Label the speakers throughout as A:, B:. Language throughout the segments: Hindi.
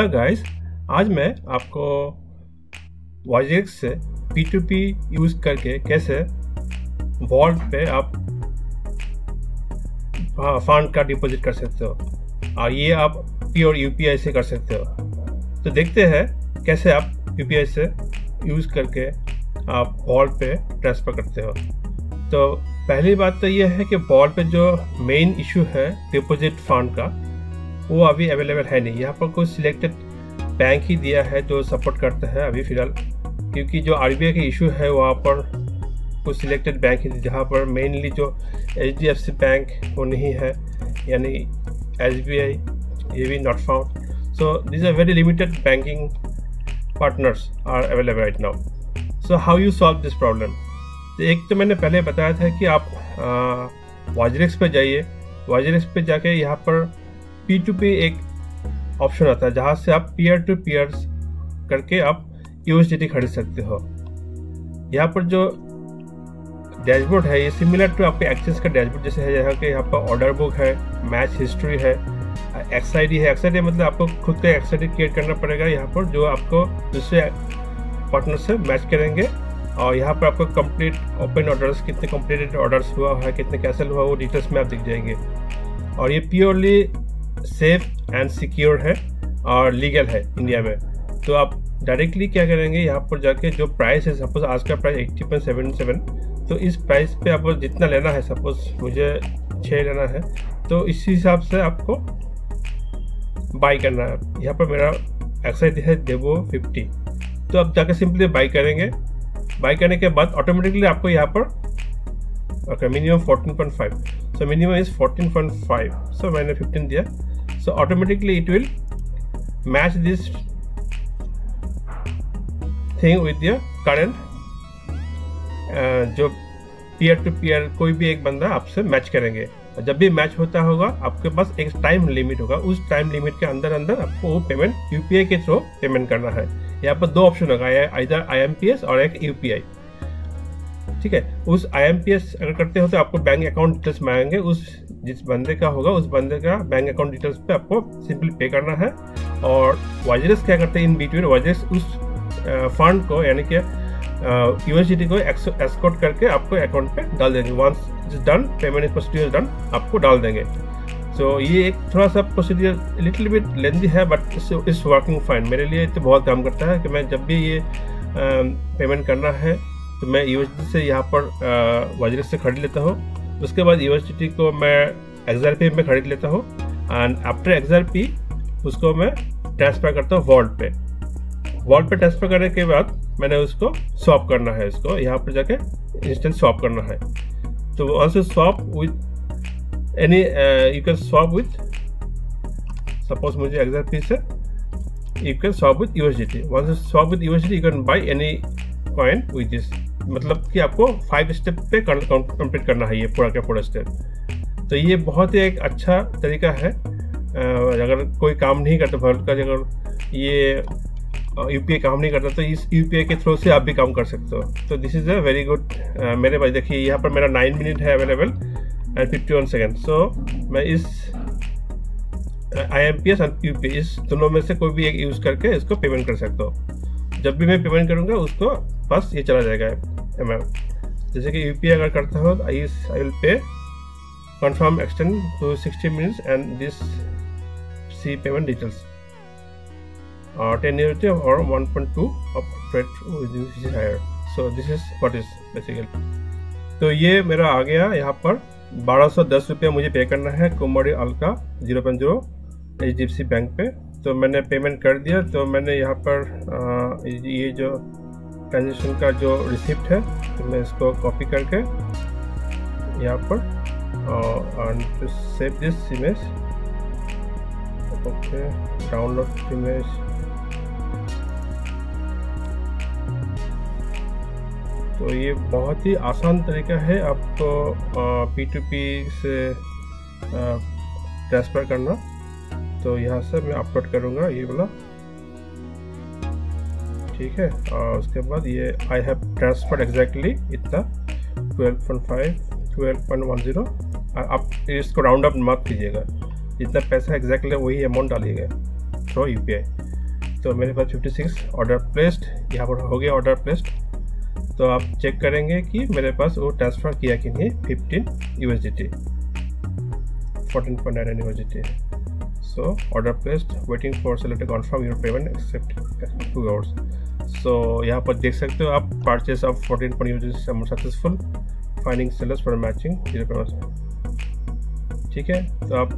A: हेलो गाइस, आज मैं आपको वाइजेक्स से P2P यूज़ करके कैसे वॉलेट पे आप फंड का डिपॉजिट कर सकते हो और ये आप प्योर UPI से कर सकते हो। तो देखते हैं कैसे आप UPI से यूज़ करके आप वॉलेट पे ट्रांसफ़र करते हो। तो पहली बात तो ये है कि वॉलेट पे जो मेन इशू है डिपॉजिट फंड का, वो अभी अवेलेबल है नहीं। यहाँ पर कोई सिलेक्टेड बैंक ही दिया है जो सपोर्ट करता है अभी फ़िलहाल, क्योंकि जो RBI का इशू है वहाँ पर कुछ सिलेक्टेड बैंक ही, जहाँ पर मेनली जो HDFC बैंक वो नहीं है, यानी SBI ये भी not found. So this are very limited banking partners are available right now. So how you solve this problem? तो एक तो मैंने पहले बताया था कि आप वाइजेक्स पे जाइए। वाइजेक्स पे जाके यहाँ पर P2P एक ऑप्शन आता है जहाँ से आप पीयर टू पीयर करके आप USDT खरीद सकते हो। यहाँ पर जो डैशबोर्ड है ये सिमिलर टू आपके एक्सचेंज का डैशबोर्ड जैसे है, यहाँ के यहाँ पर ऑर्डर बुक है, मैच हिस्ट्री है, XID है। XID मतलब आपको खुद का XID क्रिएट करना पड़ेगा यहाँ पर, जो आपको दूसरे पार्टनर से मैच करेंगे। और यहाँ पर आपको कंप्लीट ओपन ऑर्डर्स, कितने कंप्लीटेड ऑर्डर्स हुआ है, कितने कैंसिल हुआ, वो डिटेल्स में आप दिख जाएंगे। और ये प्योरली सेफ एंड सिक्योर है और लीगल है इंडिया में। तो आप डायरेक्टली क्या करेंगे, यहाँ पर जाके जो प्राइस है, सपोज आज का प्राइस 80.77, तो इस प्राइस पे आपको जितना लेना है, सपोज मुझे 6 लेना है, तो इस हिसाब से आपको बाई करना है। यहाँ पर मेरा XID है डेबो 50, तो आप जाके सिंपली बाई करेंगे। बाई करने के बाद ऑटोमेटिकली आपको यहाँ पर minimum 14.5, so minimum is 14.5, so मैंने 15 दिया। So automatically it will match this thing with your current जो peer to peer कोई भी एक बंदा आपसे मैच करेंगे। जब भी मैच होता होगा आपके पास एक टाइम लिमिट होगा, उस टाइम लिमिट के अंदर आपको वो पेमेंट UPI के थ्रू पेमेंट करना है। यहाँ पर 2 ऑप्शन होगा, इधर IMPS और एक UPI। ठीक है, उस IMPS अगर करते हो तो आपको बैंक अकाउंट डिटेल्स मांगेंगे, उस जिस बंदे का होगा उस बंदे का बैंक अकाउंट डिटेल्स पे आपको सिंपली पे करना है। और वाइजेक्स क्या करते हैं इन बिटवीन, वाइजेक्स उस फंड को यानी कि USDT को एस्कॉर्ट करके आपको अकाउंट पे डाल देंगे। Once it's done, payment procedure done, आपको डाल देंगे। सो ये एक थोड़ा सा प्रोसीजर लिटिल बिट लेंदी है, बट इट्स वर्किंग फाइन। मेरे लिए तो बहुत काम करता है कि मैं जब भी ये पेमेंट करना है तो मैं USDT से यहाँ पर वाइजेक्स से खरीद लेता हूँ। उसके बाद USDT को मैं XRP में खरीद लेता हूँ, एंड आफ्टर XRP उसको मैं ट्रांसफ़र करता हूँ वॉलेट पे। वॉलेट पे ट्रांसफ़र करने के बाद मैंने उसको स्वैप करना है, इसको यहाँ पर जाके इंस्टेंट स्वैप करना है। तो once you swap with any, you can swap with, suppose मुझे XRP से, you can swap with USDT। Once you swap with USDT you can buy any coin with this. मतलब कि आपको 5 स्टेप पे कंप्लीट करना है ये पूरा का पूरा स्टेप। तो ये बहुत ही एक अच्छा तरीका है। अगर कोई काम नहीं करता वॉलेट का, अगर ये UPI काम नहीं करता तो इस UPI के थ्रू से आप भी काम कर सकते हो। तो this is a very good. मेरे पास देखिए यहाँ पर मेरा 9 मिनट है अवेलेबल एंड 51 सेकेंड। सो मैं इस IMPS और UPI इस दोनों में से कोई भी एक यूज़ करके इसको पेमेंट कर सकता हूँ। जब भी मैं पेमेंट करूँगा उसको बस ये चला जाएगा अमाउंट। जैसे कि UPI अगर करता हूँ तो I will pay confirm extend to 60 minutes and this see payment details और 10 USD और 1.2 of trade higher. So this is what is basically. तो ये मेरा आ गया। यहाँ पर 1210 रुपया मुझे पे करना है कुमारी अल्का 0.0 HDFC बैंक पे। तो मैंने पेमेंट कर दिया। तो मैंने यहाँ पर ये जो ट्रांजेक्शन का जो रिसिप्ट है, तो मैं इसको कॉपी करके यहाँ पर और save this image, okay, download image. तो ये बहुत ही आसान तरीका है आपको P2P से ट्रांसफ़र करना। तो यहाँ से मैं अपलोड करूँगा ये वाला, ठीक है। और उसके बाद ये आई हैव ट्रांसफर्ड एग्जैक्टली इतना 12.10। आप इसको राउंड अप मत कीजिएगा, जितना पैसा एग्जैक्टली वही अमाउंट डालिएगा। Through UPI। तो मेरे पास 56 ऑर्डर प्लेस्ड यहाँ पर हो गया ऑर्डर प्लेस्ड। तो आप चेक करेंगे कि मेरे पास वो ट्रांसफ़र किया कि नहीं 15 USDT 14.99 USDT। So order placed, waiting for seller to confirm your payment accept 2 hours. So यहाँ पर देख सकते हो आप purchase of 14 USDT successful, finding sellers for matching 0 payment. ठीक है, तो आप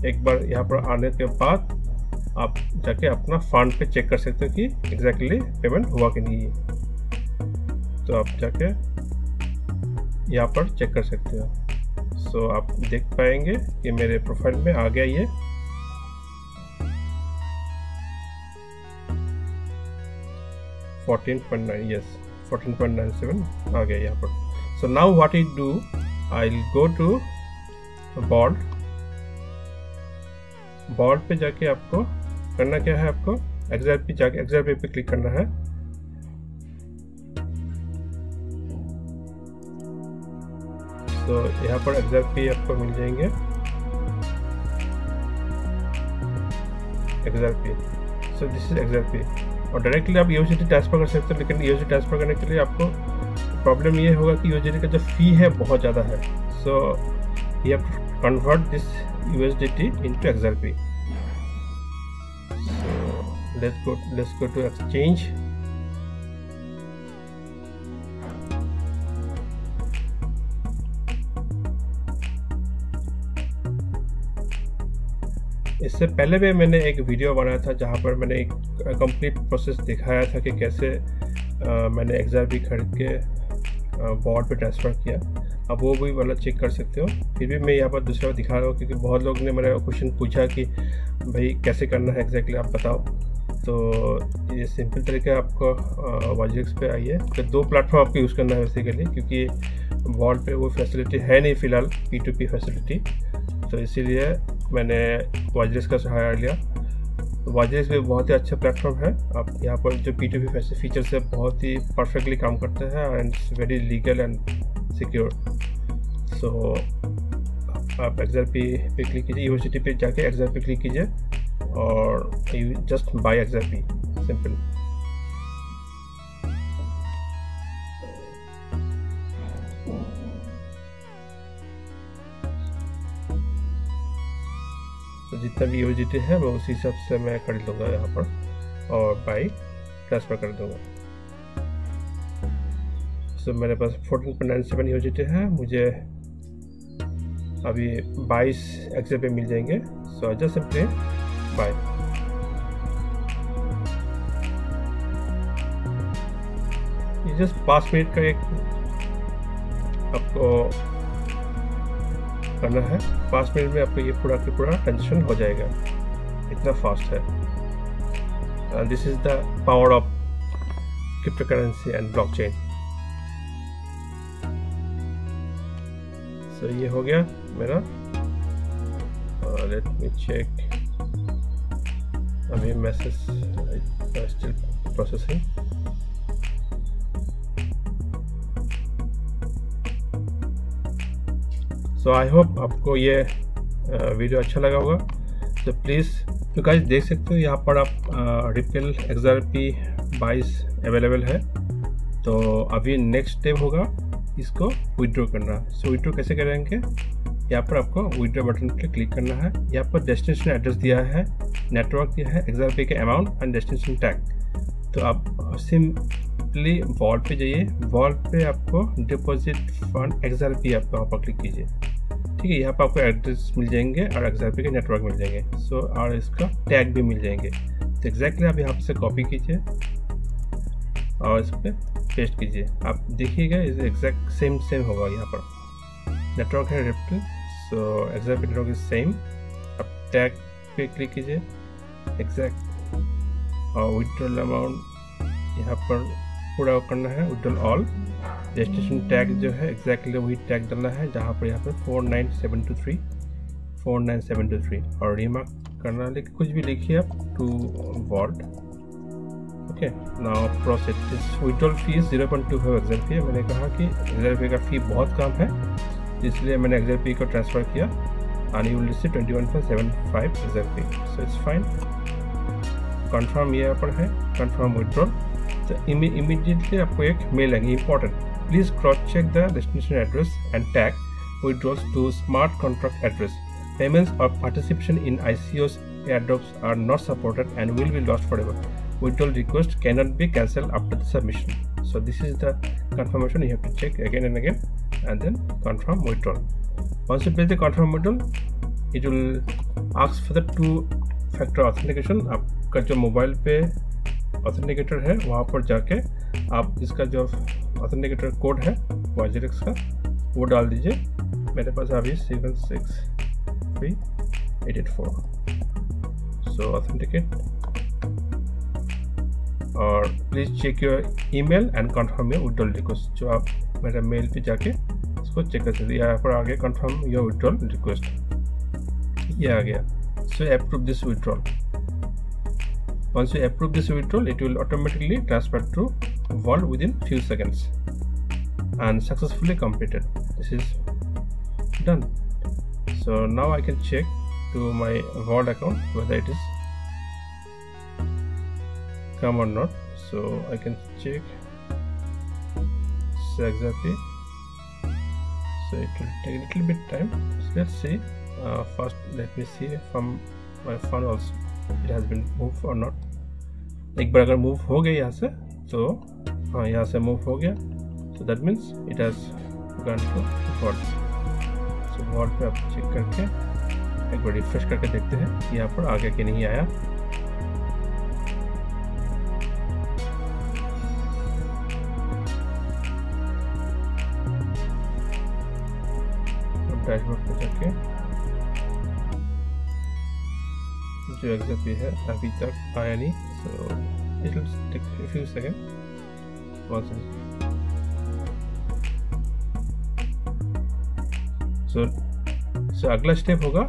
A: एक बार यहाँ पर आने के बाद आप जाके अपना फंड पे चेक कर सकते हो कि एग्जैक्टली पेमेंट हुआ कि नहीं। तो आप जाके यहाँ पर चेक कर सकते हो। सो आप देख पाएंगे कि मेरे प्रोफाइल में आ गया ये $14.97 आ गया यहाँ पर। So now what I do, I will go to vault पे जाके आपको करना क्या है, आपको XRP जाके XRP पे क्लिक करना है। तो यहाँ पर XRP आपको मिल जाएंगे XRP। So this is XRP और डायरेक्टली आप USDT ट्रांसफर कर सकते हो, लेकिन USDT ट्रांसफर करने के लिए आपको प्रॉब्लम ये होगा कि USDT का जो फी है बहुत ज़्यादा है। सो you have to convert this USDT into XRP. So let's go to exchange. इससे पहले भी मैंने एक वीडियो बनाया था जहाँ पर मैंने एक कंप्लीट प्रोसेस दिखाया था कि कैसे मैंने XRP खरीद के बॉट पे ट्रांसफ़र किया। आप वो भी वाला चेक कर सकते हो। फिर भी मैं यहाँ पर दूसरा दिखा रहा हूँ क्योंकि बहुत लोग ने मेरा क्वेश्चन पूछा कि भाई कैसे करना है एग्जैक्टली आप बताओ। तो ये सिंपल तरीका आपको YGX पे आइए। तो 2 प्लेटफॉर्म आपको यूज़ करना है बेसिकली, क्योंकि बॉट पे वो फैसिलिटी है नहीं फ़िलहाल P2P फैसिलिटी, तो इसीलिए मैंने YGX का सहारा लिया। YGX भी बहुत ही अच्छा प्लेटफॉर्म है। आप यहाँ पर जो P2P फीचर्स है बहुत ही परफेक्टली काम करते हैं and it's very legal and secure. So आप XRP पे क्लिक कीजिए, USDT पे जाके XRP क्लिक कीजिए और you just by XRP, simple. तो जितना भी USDT है मैं उसी हिसाब से मैं खरीद लूँगा यहाँ पर और बाय ट्रांसफ़र कर दूँगा। तो मेरे पास 14.97 USDT है, मुझे अभी 22 XRP मिल जाएंगे। So just simply buy. ये जस्ट 5 मिनट का एक आपको करना है। 5 मिनट में आपको ये पूरा का पूरा ट्रांजेक्शन हो जाएगा, इतना फास्ट है। This is the power of crypto currency and blockchain. तो ये हो गया मेरा। लेट मी चेक, अभी message still processing. So I hope आपको ये वीडियो अच्छा लगा होगा। तो प्लीज़ तो गाइस देख सकते हो यहाँ पर आप रिपल XRP 22 अवेलेबल है। तो अभी नेक्स्ट स्टेप होगा इसको विड्रॉ करना। सो विड्रॉ कैसे करेंगे, यहाँ पर आपको विड्रॉ बटन पर क्लिक करना है। यहाँ पर डेस्टिनेशन एड्रेस दिया है, नेटवर्क दिया है, XRP के अमाउंट एंड डेस्टिनेशन टैग। तो आप सिंपली वॉलेट पे जाइए, वॉलेट पे आपको डिपॉजिट फंड XRP आप वहाँ पर क्लिक कीजिए। ठीक है, यहाँ पर आपको एड्रेस मिल जाएंगे और XRP के नेटवर्क मिल जाएंगे। सो और इसका टैग भी मिल जाएंगे। तो एग्जैक्टली आप यहाँ से कॉपी कीजिए और इस पर पेस्ट कीजिए। आप देखिएगा इस एग्जैक्ट सेम होगा। यहाँ पर नेटवर्क है ripple, so XRP network is same. आप टैग पे क्लिक कीजिए एग्जैक्ट और विड्रॉल अमाउंट यहाँ पर पूरा करना है, विड्रॉल ऑल। डेस्टिनेशन टैग जो है एग्जैक्टली वही टैग डालना है जहाँ पर यहाँ पर 49723 और रिमार्क करना, लेकिन कुछ भी लिखिए आप to vault. Okay, now process this withdrawal fee 0.25 XRP है। मैंने कहा कि XRP का फ़ी बहुत कम है, इसलिए मैंने XRP को ट्रांसफ़र किया। and you will receive 21.75 exactly. So it's fine. Confirm यहाँ पर है, confirm withdrawal. तो immediately आपको एक मेल आएगी important. Please cross check the destination address and tag withdrawals to smart contract address. Payments or participation in ICO's airdrops are not supported and will be lost forever. Withdrawal request cannot be cancelled after the submission. So this is the confirmation. You have to check again and again and then confirm withdrawal. Once you press the confirm withdrawal, it will ask for the two-factor authentication. आपका जो मोबाइल पे ऑथेंटिकेटर है वहाँ पर जाके आप इसका जो ऑथेंटिकेटर कोड है वाइजरेक्स का वो डाल दीजिए. मेरे पास अभी 763884. सो ऑथेंटिकेट और please check your email and confirm your withdrawal request. जो आप मेरा मेल पे जाके इसको चेक कर सकते. यहाँ पर आ गया कंफर्म योर विड्रॉल रिक्वेस्ट, ये आ गया. So approve this withdrawal. Once you approve this withdrawal, it will automatically transfer to Vault within few seconds and successfully completed. This is done. So now I can check to my Vault account whether it is come or not. So I can check. So exactly. So it will take a little bit time. So let's see. First, let me see from my phone also it has been moved or not. एक बार अगर मूव हो गया यहाँ से तो हाँ यहाँ से मूव हो गया. So that means it has gone to vault. So vault पे आप चेक करके एक बार रिफ्रेश करके देखते हैं यहाँ पर आ गया कि नहीं आया. डैशबोर्ड पे जाके जो एग्जैक्टली है अभी तक आया नहीं. So it will take a few seconds. So अगला स्टेप होगा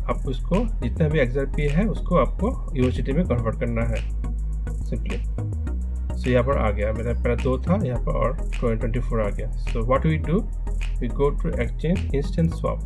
A: आपको इसको जितना भी XRP है उसको आपको USDT में कन्वर्ट करना है सिंपली. सो यहाँ पर आ गया मेरा पहला 2 था यहाँ पर और 24 आ गया. So what we do we go to exchange instant swap.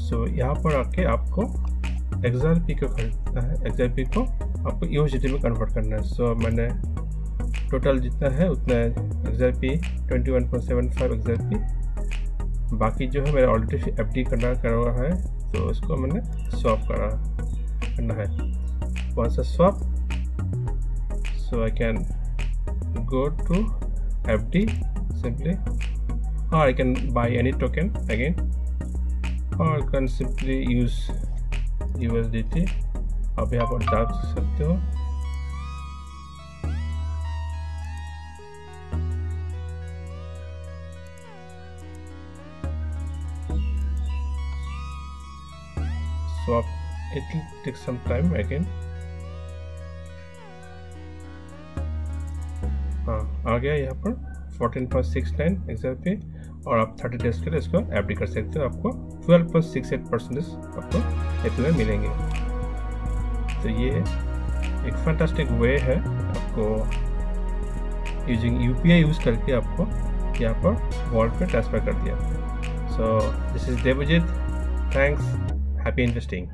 A: So यहाँ पर आके आपको XRP को खरीदना है. XRP को आपको USDT में कन्वर्ट करना है. सो मैंने टोटल जितना है उतना XRP 21.75 XRP. बाकी जो है मेरा ऑलरेडी FD करा हुआ है तो इसको मैंने स्वैप करना है. Once a swap so I can go to FD simply, or I can buy any token again, or I can simply use USDT. आप यहाँ पर डाल सकते हो. So it will take some time again. हाँ आ गया यहाँ पर 14.69 XRP और आप 30 डेज के लिए इसको FD कर सकते हो. आपको 12.68% आपको एप्रिल में मिलेंगे. तो ये एक फैंटास्टिक वे है आपको यूजिंग UPI यूज़ करके आपको यहाँ पर वॉलेट पे ट्रांसफ़र कर दिया. So this is Devjit. Thanks. Happy investing.